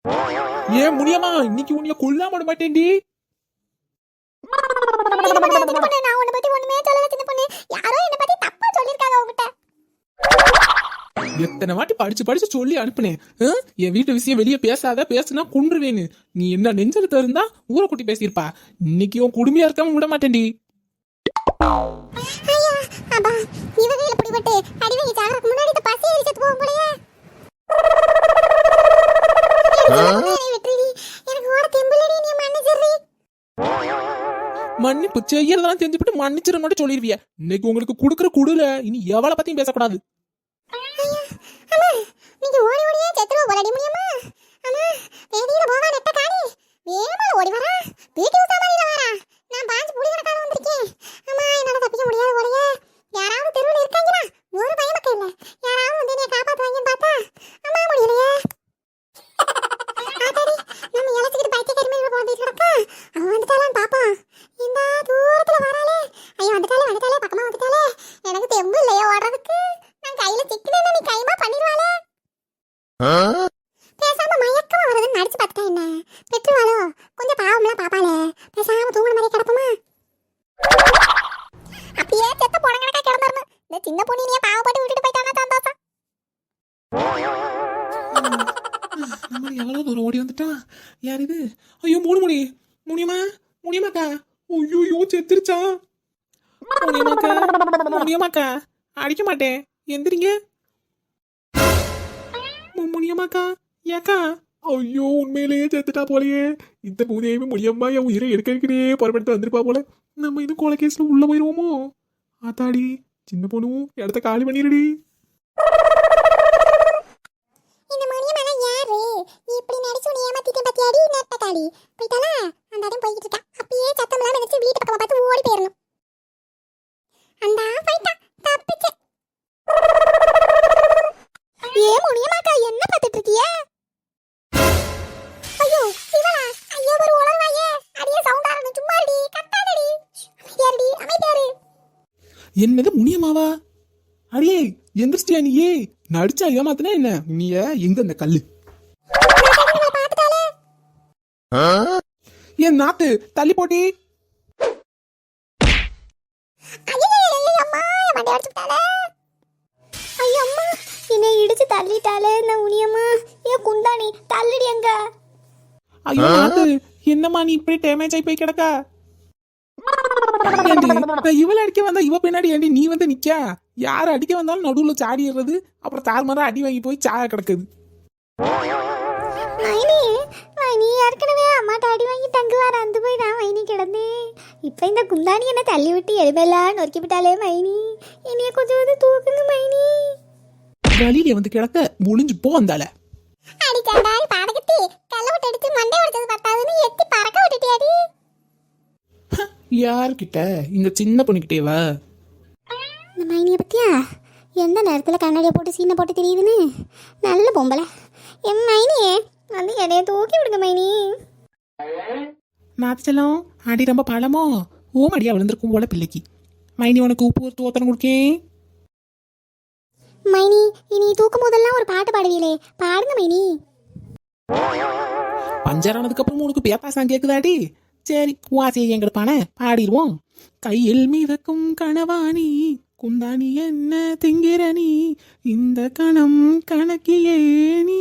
ஏன் முடியாமா இன்னைக்கு உன்னைய கொல்லாம விட மாட்டேன்டி. நான் உன்னை பத்தி ஒண்ணுமே சொல்லல சின்ன பொண்ணு. யாரோ என்னை பத்தி தப்பா சொல்லிருக்காங்க உங்ககிட்ட. எத்தனை வாட்டி படிச்சு சொல்லி அனுப்புனேன். என் வீட்டு விஷயம் வெளியே பேசாத, பேசுனா கொன்றுவேன்னு. நீ என்ன நெஞ்செழுத்த இருந்தா ஊரை கூட்டி பேசியிருப்பா. இன்னைக்கு உன் குடுமையா இருக்காம விட மாட்டேன்டி. ஐயா அப்பா இவ கையில பிடிபட்டு அடிவங்கி சாகறதுக்கு முன்னாடி இந்த பசி எரிச்சது போகும் போலயே. எனக்கு ஓட தெம்பலடி, நீ மன்னிச்சிடுறீ. மன்னிப்பு செய்யறதெல்லாம் தெரிஞ்சுட்டு மன்னிச்சிட மட்டும் சொல்லிருவிய. இன்னைக்கு உங்களுக்கு குடுக்கற குடுல இனி எவளை பத்தியும் பேசக்கூடாது. அம்மா நீங்க ஓடி ஓடியே செத்துருவ போலடி முடியுமா? அம்மா வேதியில போவா நெட்ட காணி வேகமா ஓடி வரா. வீட்டு உசாமாரில வரா. நான் பாஞ்சு புடி கணக்கால வந்திருக்கேன். அம்மா என்னால தப்பிக்க முடியாது போலயே. யாராவது தெருவுல இருக்காங்களா? ஒரு பய மக்கள் இல்ல. யாராவது வந்து என்னை காப்பாத்துவாங்கன்னு பார்த்தா அம்மா முடியலையே. ஆத்தாடி நம்ம இலச்சிக்கிட்டு பைத்தியக்காரி மேல போட்டு கிடக்கா. அவ வந்துட்டாளான்னு பாப்பா. இந்த தூரத்துல வராளே. ஐயோ வந்துட்டாலே பக்கமா வந்துட்டாலே. எனக்கு தெம்பு இல்லையா ஓடுறதுக்கு. நான் கையில சிக்கினேன்னா நீ கைமா பண்ணிடுவாளே. பேசாம மயக்கமா வருதுன்னு நடிச்சு பார்த்தா என்ன பெற்றுவாளோ? கொஞ்சம் பாவம்லாம் பாப்பாளே. பேசாம தூங்குற மாதிரி கிடப்போமா? அப்படியே செத்த போன கணக்கா கிடந்துடணும். இந்த சின்ன பொண்ணு நீ பாவப்பட்டு விட்டுட்டு போயிட்டானா சந்தோஷம். நம்ம எவ்வளவு தூரம் ஓடி வந்துட்டா. யார் இது? ஐயோ முடியுமாக்கா. ஐயோ செத்துருச்சா. முடியுமாக்கா அடிக்க மாட்டேன். எந்திரிங்க முடியுமாக்கா. ஏக்கா ஐயோ உண்மையிலேயே செத்துட்டா போலயே. இந்த பூதேவி முடியம்மா என் உயிரை எடுக்கிறே புறப்படுத்த வந்திருப்பா போல. நம்ம இது கொலை கேஸ்ல உள்ள போயிருவோமோ? ஆத்தாடி சின்ன பொண்ணும் இடத்த காலி பண்ணிடுடி. இந்த மணியம்மா யாரு? நீ இப்படி நடிச்சு நீ ஏமாத்திட்டே பத்தியாடி நெட்டக்காடி. போய்ட்டாளா? அந்த அடம் போயிட்டு இருக்கா. அப்படியே சத்தம்லாம் நினைச்சு வீட்டு பக்கமா பார்த்து ஓடி போயிடணும். அந்த போயிட்டா தப்பிச்சு. ஏ முனியம்மாக்கா என்ன பார்த்துட்டு இருக்கிய? ஐயோ இவளா? ஐயோ ஒரு உளறாயே. அடியே சவுண்டா இருந்து சும்மா அடி கத்தாதடி. அமைதியாரு. என்னது முனியம்மாவா? அடியே எந்திரிச்சிட்டியா நீயே? நடிச்சா ஏமாத்தினா என்ன? நீய எங்க இந்த கல்லு? என் நாத்து தள்ளி போட்டி. என்னை இடிச்சு தள்ளிட்டாலே இந்த முனியம்மா. ஏ குந்தாணி தள்ளிடி எங்க. ஐயோ நாத்து என்னம்மா நீ இப்படி டேமேஜ் ஆகி போய் கிடக்கா? இவளை அடிக்க வந்தா இவ பின்னாடி ஏண்டி நீ வந்து நிக்கா? யார் அடிக்க வந்தாலும் நடுவுல சாடிடுறது. அப்புறம் தார்மாரா அடி வாங்கி போய் சாக கிடக்குது. நீ ஏற்கனவே அம்மாட்ட அடி வாங்கி தங்குவார் அந்த போய் நான் மைனி கிடந்தேன். இப்போ இந்த குந்தாணி என்ன தள்ளி விட்டு எலும்பெல்லாம் நொறுக்கி விட்டாலே மைனி. என்னைய கொஞ்சம் வந்து தூக்குங்க மைனி. வழியில வந்து கிடக்க முடிஞ்சு போ வந்தால. அடிச்சாண்டாய் பாடகத்தி கல்ல விட்டு அடிச்சு மண்டை உடைச்சது பத்தாதுன்னு எத்தி பறக்க விட்டுட்டியாடி. யார்கிட்ட? இந்த சின்ன பொண்ணுகிட்டேவா? இந்த மைனியை பத்தியா எந்த நேரத்தில் கண்ணாடியை போட்டு சீனை போட்டு தெரியுதுன்னு. நல்ல பொம்பளை என் மைனியே வந்து என்னைய தூக்கி விடுங்க மைனி. நாத்தச்சலம் அடி ரொம்ப பழமோ? ஓம் அடியா விழுந்திருக்கும் போல பிள்ளைக்கு. மைனி உனக்கு உப்பு ஒரு தோத்தனம் கொடுக்கேன். மைனி இனி தூக்கும் போதெல்லாம் ஒரு பாட்டு பாடுவீங்களே, பாடுங்க மைனி. பஞ்சரானதுக்கு அப்புறம் உனக்கு பேப்பாசாங் கேக்குதாடி? சரி வாசியை எங்கெடுப்பான பாடிடுவோம். கையில் மிதக்கும் கனவாணி குந்தாணி என்ன திங்கிறனி இந்த கணம் கணக்கியே நீ.